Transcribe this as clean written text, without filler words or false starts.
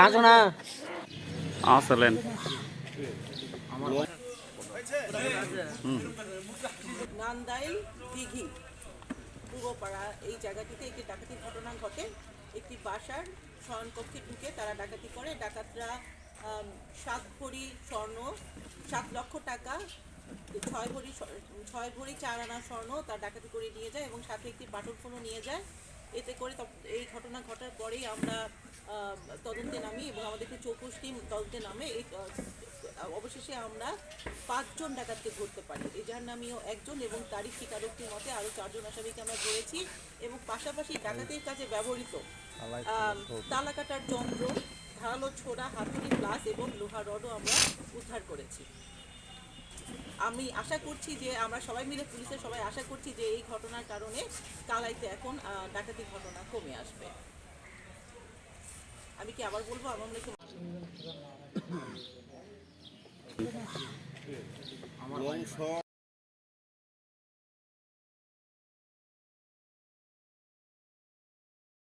হাসো না আসলেন নান্দাইল দিঘি পূর্বপাড়া এই জায়গাটিতে একটি ডাকাতির ঘটনা ঘটে। একটি বাসার শয়নকক্ষে ঢুকে তারা ডাকাতি করে। ডাকাতরা 7 ভরি স্বর্ণ, 7 লক্ষ টাকা, 6 ভরি 4 আনা স্বর্ণ তার ডাকাতি করে নিয়ে যায় এবং সাথে একটি বাটন ফোনও নিয়ে যায়। এতে করে এই ঘটনা ঘটার পরেই আমরা তদন্তে নামি এবং আমাদের একটি চৌকস টিম তদন্তে নামে। এই অবশেষে আমরা 5 জন ডাকাতকে ধরতে পারি। এজাহার নামীয় একজন এবং তারই স্বীকারোক্তির মতে আরও 4 জন আসামিকে আমরা ধরেছি এবং পাশাপাশি ডাকাতির কাজে ব্যবহৃত তালা কাটার যন্ত্র, ধারালো ছোড়া, হাতুড়ি, প্লাস এবং লোহা রডও আমরা উদ্ধার করেছি। আমি আশা করছি যে আমরা সবাই মিলে, পুলিশের সবাই আশা করছি যে এই ঘটনার কারণে কালাইতে এখন ডাকাতির ঘটনা কমে আসবে। আমি কি আবার বলবো? আমার মনে হয়